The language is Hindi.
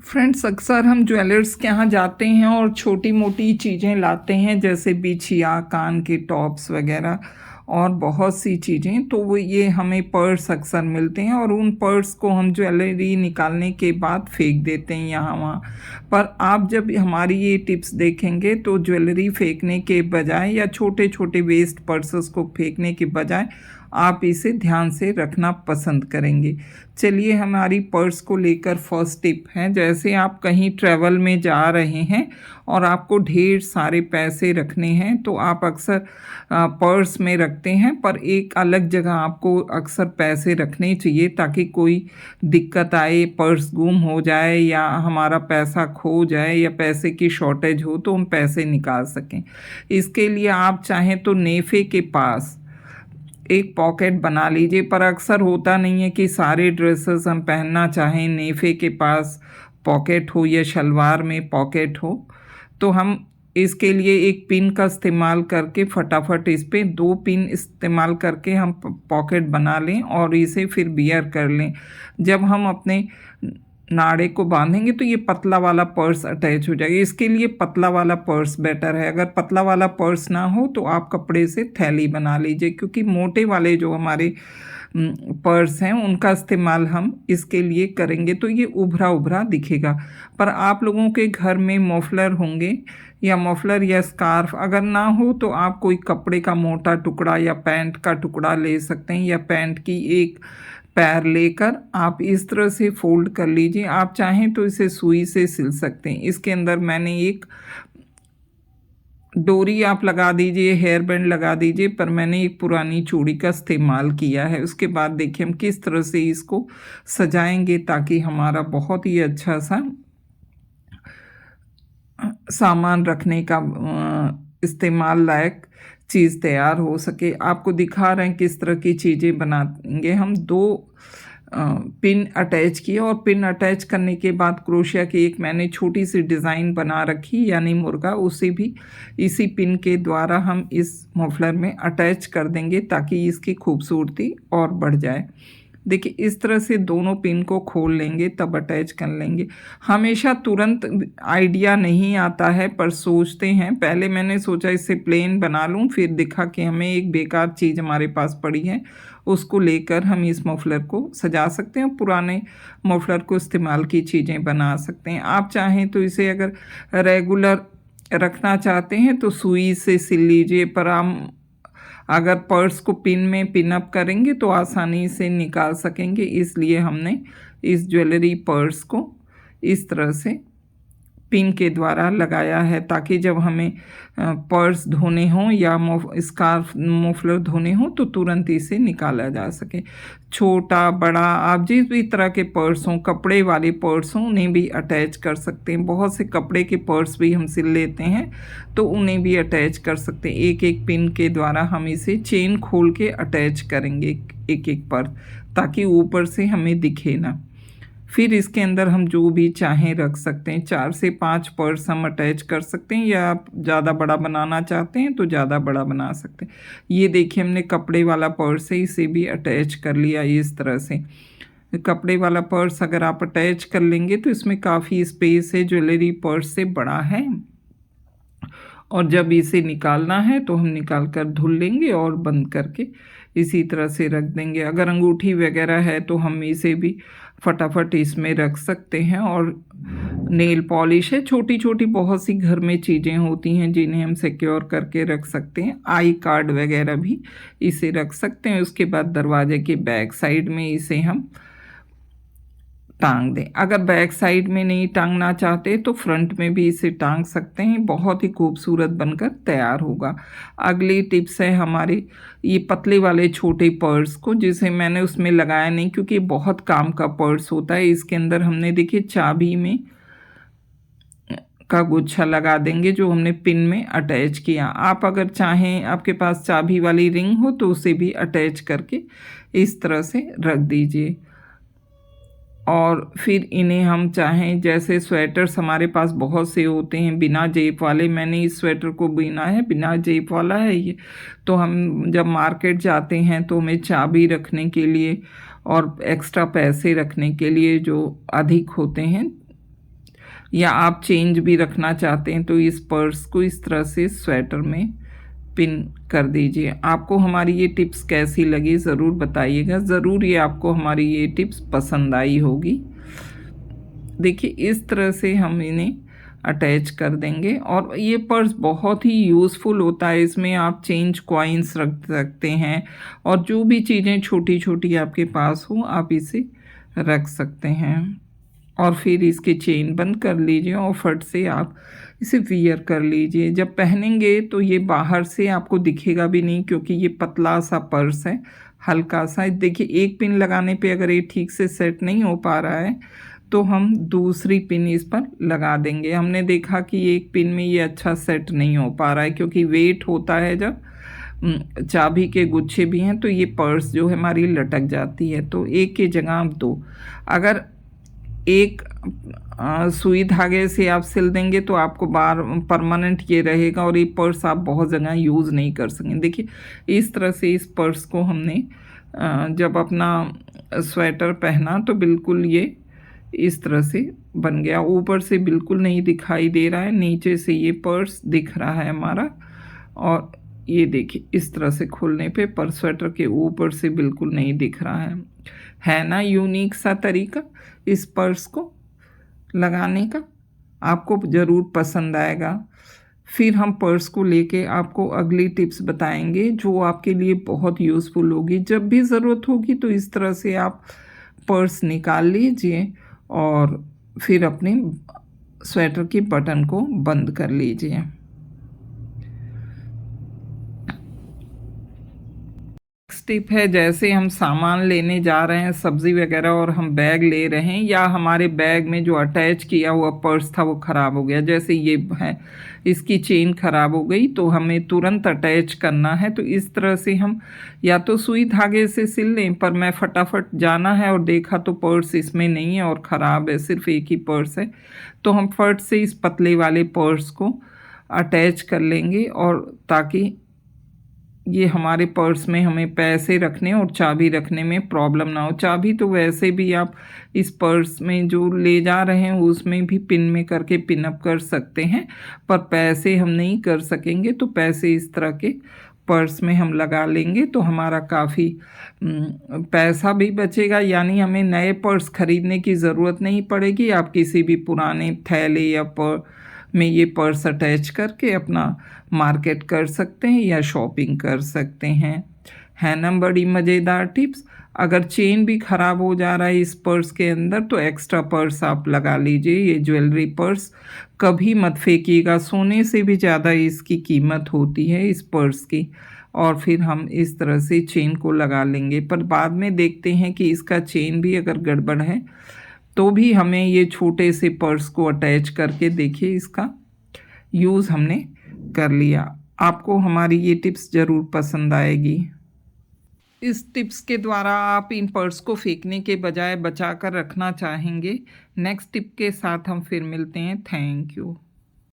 फ्रेंड्स, अक्सर हम ज्वेलर्स के यहाँ जाते हैं और छोटी मोटी चीज़ें लाते हैं, जैसे बिछिया, कान के टॉप्स वगैरह और बहुत सी चीज़ें। तो वो ये हमें पर्स अक्सर मिलते हैं और उन पर्स को हम ज्वेलरी निकालने के बाद फेंक देते हैं यहाँ वहाँ। पर आप जब हमारी ये टिप्स देखेंगे तो ज्वेलरी फेंकने के बजाय या छोटे छोटे वेस्ट पर्सेस को फेंकने के बजाय आप इसे ध्यान से रखना पसंद करेंगे। चलिए, हमारी पर्स को लेकर फर्स्ट टिप है। जैसे आप कहीं ट्रैवल में जा रहे हैं और आपको ढेर सारे पैसे रखने हैं, तो आप अक्सर पर्स में रखते हैं, पर एक अलग जगह आपको अक्सर पैसे रखने चाहिए ताकि कोई दिक्कत आए, पर्स गुम हो जाए या हमारा पैसा खो जाए या पैसे की शॉर्टेज हो तो हम पैसे निकाल सकें। इसके लिए आप चाहें तो नेफे के पास एक पॉकेट बना लीजिए, पर अक्सर होता नहीं है कि सारे ड्रेसेस हम पहनना चाहें नेफे के पास पॉकेट हो या शलवार में पॉकेट हो। तो हम इसके लिए एक पिन का इस्तेमाल करके फटाफट इस पे 2 पिन इस्तेमाल करके हम पॉकेट बना लें और इसे फिर बियर कर लें। जब हम अपने नाड़े को बांधेंगे तो ये पतला वाला पर्स अटैच हो जाएगा। इसके लिए पतला वाला पर्स बेटर है। अगर पतला वाला पर्स ना हो तो आप कपड़े से थैली बना लीजिए, क्योंकि मोटे वाले जो हमारे पर्स हैं उनका इस्तेमाल हम इसके लिए करेंगे तो ये उभरा उभरा दिखेगा। पर आप लोगों के घर में मफलर होंगे या मफलर या स्कार्फ अगर ना हो तो आप कोई कपड़े का मोटा टुकड़ा या पैंट का टुकड़ा ले सकते हैं, या पैंट की एक पैर लेकर आप इस तरह से फोल्ड कर लीजिए। आप चाहें तो इसे सुई से सिल सकते हैं। इसके अंदर मैंने एक डोरी आप लगा दीजिए, हेयर बैंड लगा दीजिए, पर मैंने एक पुरानी चूड़ी का इस्तेमाल किया है। उसके बाद देखिए हम किस तरह से इसको सजाएंगे ताकि हमारा बहुत ही अच्छा सा सामान रखने का इस्तेमाल लायक चीज़ तैयार हो सके। आपको दिखा रहे हैं किस तरह की चीज़ें बनाएंगे हम। 2 पिन अटैच किए और पिन अटैच करने के बाद क्रोशिया की एक मैंने छोटी सी डिज़ाइन बना रखी, यानी मुर्गा, उसे भी इसी पिन के द्वारा हम इस मफलर में अटैच कर देंगे ताकि इसकी खूबसूरती और बढ़ जाए। देखिए, इस तरह से दोनों पिन को खोल लेंगे तब अटैच कर लेंगे। हमेशा तुरंत आइडिया नहीं आता है, पर सोचते हैं। पहले मैंने सोचा इसे प्लेन बना लूं, फिर दिखा कि हमें एक बेकार चीज़ हमारे पास पड़ी है, उसको लेकर हम इस मफलर को सजा सकते हैं। पुराने मफलर को इस्तेमाल की चीज़ें बना सकते हैं। आप चाहें तो इसे अगर रेगुलर रखना चाहते हैं तो सुई से सिल लीजिए, पर हम अगर पर्स को पिन में पिन अप करेंगे तो आसानी से निकाल सकेंगे। इसलिए हमने इस ज्वेलरी पर्स को इस तरह से पिन के द्वारा लगाया है ताकि जब हमें पर्स धोने हों या स्कार्फ मफलर धोने हों तो तुरंत इसे निकाला जा सके। छोटा बड़ा आप जिस भी तरह के पर्स हों, कपड़े वाले पर्स हों, उन्हें भी अटैच कर सकते हैं। बहुत से कपड़े के पर्स भी हम सिल लेते हैं तो उन्हें भी अटैच कर सकते हैं। एक एक पिन के द्वारा हम इसे चेन खोल के अटैच करेंगे एक एक पर, ताकि ऊपर से हमें दिखे ना। फिर इसके अंदर हम जो भी चाहें रख सकते हैं। 4 से 5 पर्स हम अटैच कर सकते हैं, या आप ज़्यादा बड़ा बनाना चाहते हैं तो ज़्यादा बड़ा बना सकते हैं। ये देखिए, हमने कपड़े वाला पर्स है, इसे भी अटैच कर लिया इस तरह से। कपड़े वाला पर्स अगर आप अटैच कर लेंगे तो इसमें काफ़ी स्पेस है, ज्वेलरी पर्स से बड़ा है। और जब इसे निकालना है तो हम निकाल कर धुल लेंगे और बंद करके इसी तरह से रख देंगे। अगर अंगूठी वगैरह है तो हम इसे भी फटाफट इसमें रख सकते हैं। और नेल पॉलिश है, छोटी छोटी बहुत सी घर में चीज़ें होती हैं जिन्हें हम सिक्योर करके रख सकते हैं। आई कार्ड वगैरह भी इसे रख सकते हैं। उसके बाद दरवाजे के बैक साइड में इसे हम टांग दें। अगर बैक साइड में नहीं टांगना चाहते तो फ्रंट में भी इसे टांग सकते हैं। बहुत ही खूबसूरत बनकर तैयार होगा। अगली टिप्स है हमारे ये पतले वाले छोटे पर्स को, जिसे मैंने उसमें लगाया नहीं क्योंकि बहुत काम का पर्स होता है। इसके अंदर हमने देखिए चाबी में का गुच्छा लगा देंगे जो हमने पिन में अटैच किया। आप अगर चाहें, आपके पास चाबी वाली रिंग हो तो उसे भी अटैच करके इस तरह से रख दीजिए। और फिर इन्हें हम चाहें, जैसे स्वेटर्स हमारे पास बहुत से होते हैं बिना जेब वाले, मैंने इस स्वेटर को बुना है बिना जेब वाला है ये। तो हम जब मार्केट जाते हैं तो हमें चाबी रखने के लिए और एक्स्ट्रा पैसे रखने के लिए जो अधिक होते हैं या आप चेंज भी रखना चाहते हैं तो इस पर्स को इस तरह से स्वेटर में पिन कर दीजिए। आपको हमारी ये टिप्स कैसी लगी ज़रूर बताइएगा। ज़रूर ये आपको हमारी ये टिप्स पसंद आई होगी। देखिए इस तरह से हम इन्हें अटैच कर देंगे और ये पर्स बहुत ही यूज़फुल होता है। इसमें आप चेंज कॉइन्स रख सकते हैं और जो भी चीज़ें छोटी छोटी आपके पास हो आप इसे रख सकते हैं। और फिर इसकी चेन बंद कर लीजिए और फट से आप इसे वियर कर लीजिए। जब पहनेंगे तो ये बाहर से आपको दिखेगा भी नहीं क्योंकि ये पतला सा पर्स है, हल्का सा। देखिए एक पिन लगाने पे अगर ये ठीक से सेट नहीं हो पा रहा है तो हम दूसरी पिन इस पर लगा देंगे। हमने देखा कि एक पिन में ये अच्छा सेट नहीं हो पा रहा है क्योंकि वेट होता है जब चाबी के गुच्छे भी हैं तो ये पर्स जो है हमारी लटक जाती है। तो एक की जगह आप दो, अगर एक सुई धागे से आप सिल देंगे तो आपको बार परमानेंट ये रहेगा और ये पर्स आप बहुत जगह यूज़ नहीं कर सकेंगे। देखिए इस तरह से इस पर्स को हमने जब अपना स्वेटर पहना तो बिल्कुल ये इस तरह से बन गया। ऊपर से बिल्कुल नहीं दिखाई दे रहा है, नीचे से ये पर्स दिख रहा है हमारा। और ये देखिए इस तरह से खोलने पे पर्स स्वेटर के ऊपर से बिल्कुल नहीं दिख रहा है ना यूनिक सा तरीका इस पर्स को लगाने का। आपको ज़रूर पसंद आएगा। फिर हम पर्स को लेके आपको अगली टिप्स बताएंगे जो आपके लिए बहुत यूज़फुल होगी। जब भी ज़रूरत होगी तो इस तरह से आप पर्स निकाल लीजिए और फिर अपने स्वेटर के बटन को बंद कर लीजिए। टिप है, जैसे हम सामान लेने जा रहे हैं सब्ज़ी वगैरह और हम बैग ले रहे हैं या हमारे बैग में जो अटैच किया हुआ पर्स था वो ख़राब हो गया, जैसे ये है इसकी चेन ख़राब हो गई तो हमें तुरंत अटैच करना है। तो इस तरह से हम या तो सुई धागे से सिल लें, पर मैं फटाफट जाना है और देखा तो पर्स इसमें नहीं है और ख़राब है, सिर्फ एक ही पर्स है। तो हम फट से इस पतले वाले पर्स को अटैच कर लेंगे और ताकि ये हमारे पर्स में हमें पैसे रखने और चाबी रखने में प्रॉब्लम ना हो। चाबी तो वैसे भी आप इस पर्स में जो ले जा रहे हैं उसमें भी पिन में करके पिन अप कर सकते हैं, पर पैसे हम नहीं कर सकेंगे। तो पैसे इस तरह के पर्स में हम लगा लेंगे तो हमारा काफ़ी पैसा भी बचेगा, यानी हमें नए पर्स ख़रीदने की ज़रूरत नहीं पड़ेगी। आप किसी भी पुराने थैले या में ये पर्स अटैच करके अपना मार्केट कर सकते हैं या शॉपिंग कर सकते हैं। है ना बड़ी मज़ेदार टिप्स। अगर चेन भी ख़राब हो जा रहा है इस पर्स के अंदर तो एक्स्ट्रा पर्स आप लगा लीजिए। ये ज्वेलरी पर्स कभी मत फेंकिएगा, सोने से भी ज़्यादा इसकी कीमत होती है इस पर्स की। और फिर हम इस तरह से चेन को लगा लेंगे, पर बाद में देखते हैं कि इसका चेन भी अगर गड़बड़ है तो भी हमें ये छोटे से पर्स को अटैच करके देखिए इसका यूज़ हमने कर लिया। आपको हमारी ये टिप्स ज़रूर पसंद आएगी। इस टिप्स के द्वारा आप इन पर्स को फेंकने के बजाय बचा कर रखना चाहेंगे। नेक्स्ट टिप के साथ हम फिर मिलते हैं। Thank you.